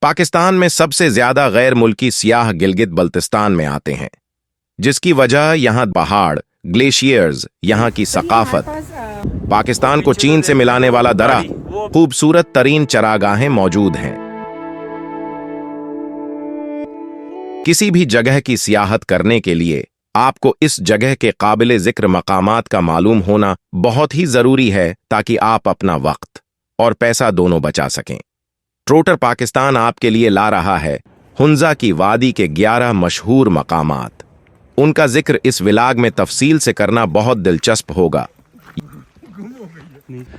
पाकिस्तान में सबसे ज्यादा गैर मुल्की सियाह गिलगित बल्तिस्तान में आते हैं, जिसकी वजह यहाँ पहाड़, ग्लेशियर्स, यहाँ की सकाफत, पाकिस्तान को चीन से मिलाने वाला दरा, खूबसूरत तरीन चरागाहें मौजूद हैं। किसी भी जगह की सियाहत करने के लिए आपको इस जगह के काबिल जिक्र मकामात का मालूम होना बहुत ही जरूरी है, ताकि आप अपना वक्त और पैसा दोनों बचा सकें। ट्रोटर पाकिस्तान आपके लिए ला रहा है हुंजा की वादी के 11 मशहूर मकामात। उनका जिक्र इस व्लॉग में तफसील से करना बहुत दिलचस्प होगा।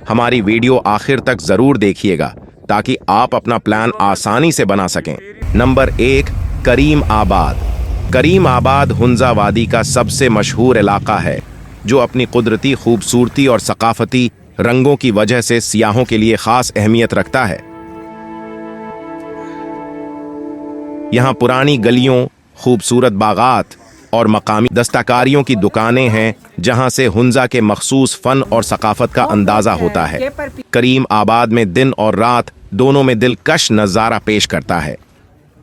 हमारी वीडियो आखिर तक जरूर देखिएगा ताकि आप अपना प्लान आसानी से बना सकें। नंबर 1, करीम आबाद। करीम आबाद हुंजा वादी का सबसे मशहूर इलाका है, जो अपनी कुदरती खूबसूरती और सकाफती रंगों की वजह से सियाहों के लिए खास अहमियत रखता है। यहाँ पुरानी गलियों, खूबसूरत बागात और मकामी दस्तकारियों की दुकानें हैं, जहां से हुंजा के मखसूस फन और सकाफत का अंदाजा होता है। करीम आबाद में दिन और रात दोनों में दिलकश नज़ारा पेश करता है।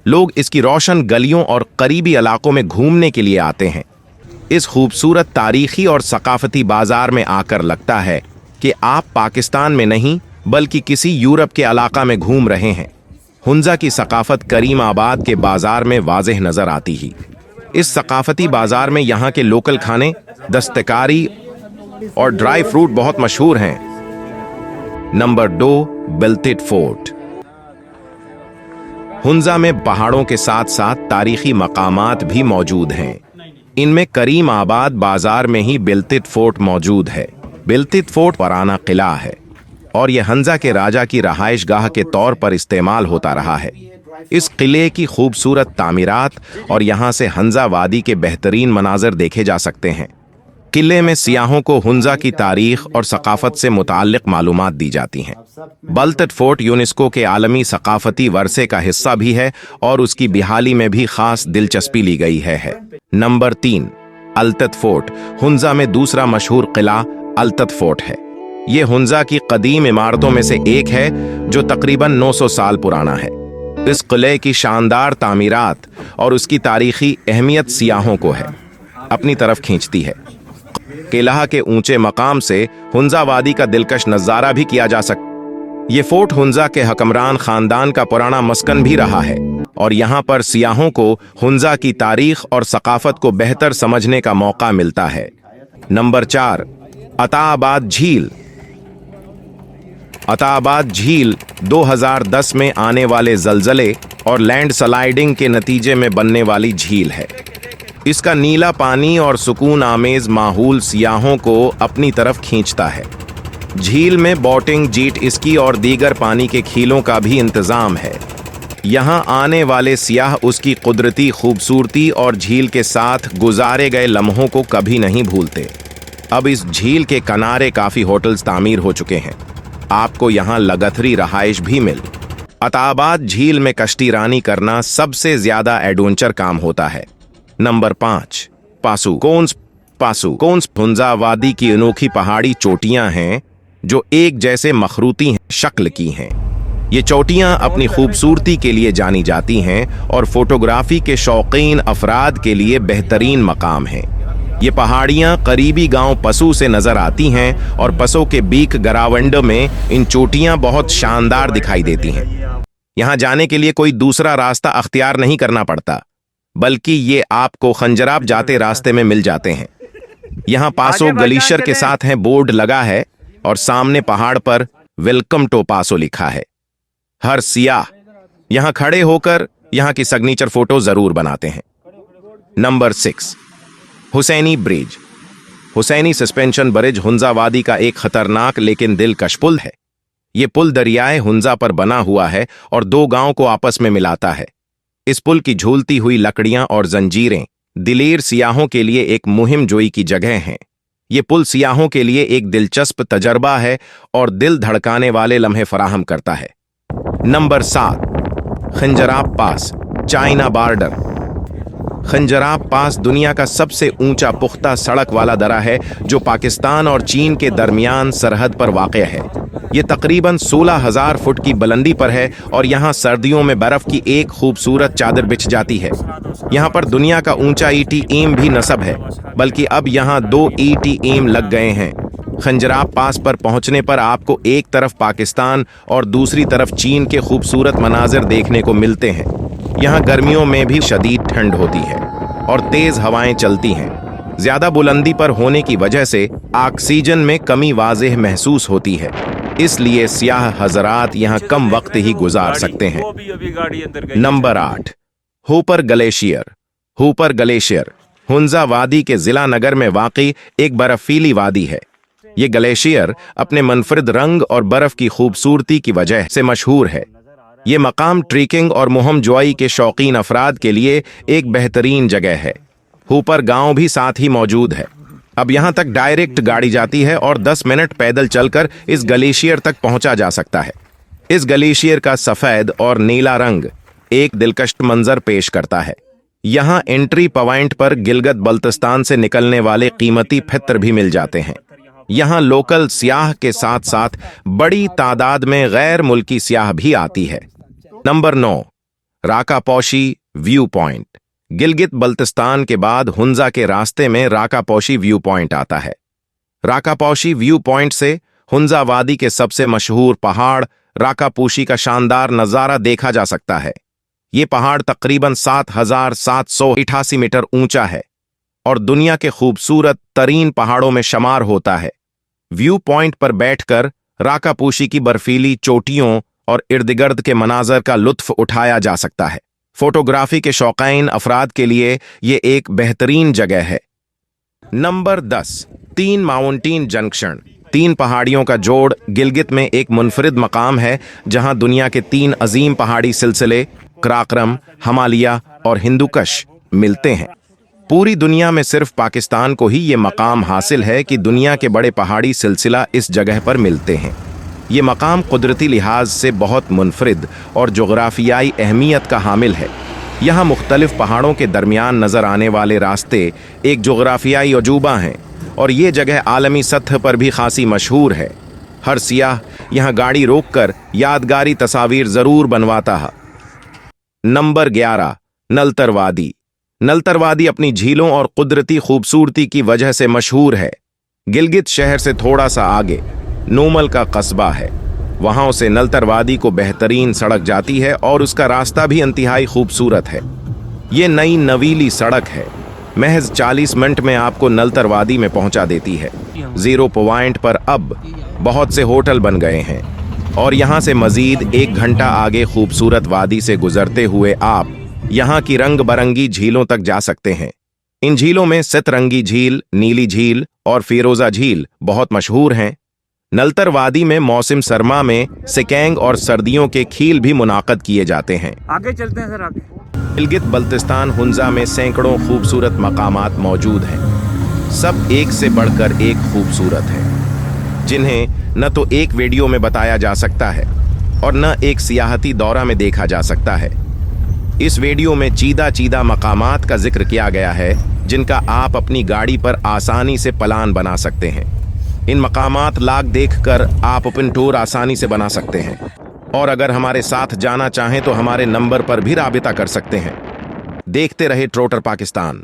लोग इसकी रोशन गलियों और करीबी इलाकों में घूमने के लिए आते हैं। इस खूबसूरत तारीखी और सकाफती बाजार में आकर लगता है कि आप पाकिस्तान में नहीं बल्कि किसी यूरोप के इलाका में घूम रहे हैं। हुंजा की सकाफत करीम आबाद के बाजार में वाज़ेह नजर आती ही। इस सकाफती बाजार में यहाँ के लोकल खाने, दस्तकारी और ड्राई फ्रूट बहुत मशहूर हैं। Number 2, बिल्टिट fort. हुंजा में पहाड़ों के साथ साथ तारीखी मकामात भी मौजूद हैं। इनमें करीम आबाद बाजार में ही बिल्टिट फोर्ट मौजूद है। बिल्टिट फोर्ट पुराना किला है और यह हुंजा के राजा की रहायशगाह के तौर पर इस्तेमाल होता रहा है। इस किले की खूबसूरत तामीरात और यहाँ से हुंजा वादी के बेहतरीन मनाजर देखे जा सकते हैं। किले में सियाहों को हुंजा की तारीख और सकाफत से मुताल्लिक मालूमात दी जाती हैं। बिल्टिट फोर्ट यूनेस्को के आलमी सकाफती वर्से का हिस्सा भी है और उसकी बहाली में भी खास दिलचस्पी ली गई है। Number 3, अल्तत fort. हुंजा में दूसरा मशहूर किला अल्तत फोर्ट है। ये हुंजा की कदीम इमारतों में से एक है, जो तकरीबन 900 साल पुराना है। इस किले की शानदार तामीरात और उसकी तारीखी अहमियत सियाहों को है अपनी तरफ खींचती है। किला के ऊंचे मकाम से हुंजा वादी का दिलकश नज़ारा भी किया जा सकता। ये फोर्ट हुंजा के हुक्मरान खानदान का पुराना मस्कन भी रहा है और यहाँ पर सियाहों को हुंजा की तारीख और सकाफत को बेहतर समझने का मौका मिलता है। नंबर 4, अताबाद झील। अताबाद झील 2010 में आने वाले जलजले और लैंड स्लाइडिंग के नतीजे में बनने वाली झील है। इसका नीला पानी और सुकून आमेज माहौल सियाहों को अपनी तरफ खींचता है। झील में बोटिंग, जेट स्की और दीगर पानी के खेलों का भी इंतजाम है। यहाँ आने वाले सियाह उसकी कुदरती खूबसूरती और झील के साथ गुजारे गए लम्हों को कभी नहीं भूलते। अब इस झील के किनारे काफ़ी होटल्स तामीर हो चुके हैं। आपको यहाँ लगथरी रहाइश भी मिल। अताबाद झील में कश्ती रानी करना सबसे ज्यादा एडवेंचर काम होता है। Number 5, Passu cones. Passu cones Hunza वादी की अनोखी पहाड़ी चोटियां हैं, जो एक जैसे मखरूती शक्ल की हैं। ये चोटियां अपनी खूबसूरती के लिए जानी जाती हैं और फोटोग्राफी के शौकीन अफराद के लिए बेहतरीन मकाम हैं। ये पहाड़ियाँ करीबी गांव पसू से नजर आती हैं और पसो के बीक गरावंड में इन चोटियाँ बहुत शानदार दिखाई देती हैं। यहाँ जाने के लिए कोई दूसरा रास्ता अख्तियार नहीं करना पड़ता, बल्कि ये आपको खंजराब जाते रास्ते में मिल जाते हैं। यहाँ पासो ग्लेशियर के साथ हैं बोर्ड लगा है और सामने पहाड़ पर वेलकम टू पासो लिखा है। हर सियाह यहाँ खड़े होकर यहाँ की सिग्नेचर फोटो जरूर बनाते हैं। Number 6, Hussaini bridge. Hussaini suspension bridge Hunza वादी का एक खतरनाक लेकिन दिलकश पुल है। ये पुल दरियाए हुंजा पर बना हुआ है और 2 गांव को आपस में मिलाता है। इस पुल की झूलती हुई लकड़ियां और जंजीरें दिलेर सियाहों के लिए एक मुहिम जोई की जगह हैं। ये पुल सियाहों के लिए एक दिलचस्प तजर्बा है और दिल धड़काने वाले लम्हे फराहम करता है। नंबर 7, खंजराब पास, चाइना बॉर्डर। खंजराब पास दुनिया का सबसे ऊंचा पुख्ता सड़क वाला दरा है, जो पाकिस्तान और चीन के दरमियान सरहद पर वाक़ है। ये तकरीबन 16,000 फुट की बुलंदी पर है और यहाँ सर्दियों में बर्फ की एक खूबसूरत चादर बिछ जाती है। यहाँ पर दुनिया का ऊंचा ईटी एम भी नस्ब है, बल्कि अब यहाँ 2 ईटी एम लग गए हैं। खंजराब पास पर पहुंचने पर आपको एक तरफ पाकिस्तान और दूसरी तरफ चीन के खूबसूरत मनाजिर देखने को मिलते हैं। यहाँ गर्मियों में भी शदीद ठंड होती है और तेज हवाएं चलती हैं। ज्यादा बुलंदी पर होने की वजह से ऑक्सीजन में कमी वाज़ेह महसूस होती है, इसलिए सियाह हजरात यहाँ कम वक्त ही गुजार सकते हैं। Number 8, Hooper glacier. Hooper glacier Hunza वादी के जिला नगर में वाक़ई एक बर्फीली वादी है। ये ग्लेशियर अपने मुनफरिद रंग और बर्फ की खूबसूरती की वजह से मशहूर है। ये मकाम ट्रेकिंग और मुहिम जोई के शौकीन अफराद के लिए एक बेहतरीन जगह है। हूपर गांव भी साथ ही मौजूद है। अब यहां तक डायरेक्ट गाड़ी जाती है और 10 मिनट पैदल चलकर इस ग्लेशियर तक पहुंचा जा सकता है। इस ग्लेशियर का सफेद और नीला रंग एक दिलकश मंजर पेश करता है। यहां एंट्री पॉइंट पर गिलगित बल्तिस्तान से निकलने वाले कीमती फित्र भी मिल जाते हैं। यहाँ लोकल सियाह के साथ साथ बड़ी तादाद में गैर मुल्की सियाह भी आती है। Number 9, Rakaposhi view point. Gilgit Baltistan के बाद हुंजा के रास्ते में राकापोशी व्यू पॉइंट आता है। राकापोशी व्यू पॉइंट से हुंजा वादी के सबसे मशहूर पहाड़ राकापोशी का शानदार नज़ारा देखा जा सकता है। ये पहाड़ तकरीबन 7,788 मीटर ऊंचा है और दुनिया के खूबसूरत तरीन पहाड़ों में शुमार होता है। व्यू पॉइंट पर बैठकर राकापोशी की बर्फीली चोटियों और इर्द-गिर्द के मनाजर का लुत्फ उठाया जा सकता है। फोटोग्राफी के शौकीन अफराद के लिए ये एक बेहतरीन जगह है। Number 10, 3 mountain junction. 3 पहाड़ियों का जोड़ गिलगित में एक मुनफरिद मकाम है, जहां दुनिया के 3 अजीम पहाड़ी सिलसिले कराकरम, हिमालय और हिंदुकश मिलते हैं। पूरी दुनिया में सिर्फ पाकिस्तान को ही ये मकाम हासिल है कि दुनिया के बड़े पहाड़ी सिलसिला इस जगह पर मिलते हैं। ये मकाम कुदरती लिहाज से बहुत मुनफरिद और जोग्राफियाई अहमियत का हामिल है। यहाँ मुख्तलिफ पहाड़ों के दरमियान नज़र आने वाले रास्ते एक जोग्राफियाई अजूबा हैं और ये जगह आलमी सतह पर भी खासी मशहूर है। हर सियाह यहाँ गाड़ी रोककर यादगारी तस्वीर ज़रूर बनवाता है। नंबर 11, नलतर वादी। नलतर वादी अपनी झीलों और कुदरती खूबसूरती की वजह से मशहूर है। गिलगित शहर से थोड़ा सा आगे नोमल का कस्बा है। वहां से नलतर वादी को बेहतरीन सड़क जाती है और उसका रास्ता भी इंतहाई खूबसूरत है। ये नई नवीली सड़क है, महज 40 मिनट में आपको नलतर वादी में पहुंचा देती है। 0 पॉइंट पर अब बहुत से होटल बन गए हैं और यहां से मजीद 1 घंटा आगे खूबसूरत वादी से गुजरते हुए आप यहाँ की रंग बरंगी झीलों तक जा सकते हैं। इन झीलों में सतरंगी झील, नीली झील और फिरोजा झील बहुत मशहूर हैं। नलतर वादी में मौसम सरमा में सिकेंग और सर्दियों के खील भी मुनाकद किए जाते हैं। आगे चलते हैं सर आगे। गिलगित बल्तिस्तान हुंजा में सैकड़ों खूबसूरत मकामात मौजूद हैं। सब एक से बढ़कर एक खूबसूरत है, जिन्हें न तो एक वीडियो में बताया जा सकता है और न एक सियाहती दौरा में देखा जा सकता है। इस वीडियो में चीदा मकामात का जिक्र किया गया है, जिनका आप अपनी गाड़ी पर आसानी से प्लान बना सकते हैं। इन मकामात लाग देखकर आप ओपन टूर आसानी से बना सकते हैं और अगर हमारे साथ जाना चाहें तो हमारे नंबर पर भी राबिता कर सकते हैं। देखते रहे ट्रोटर पाकिस्तान।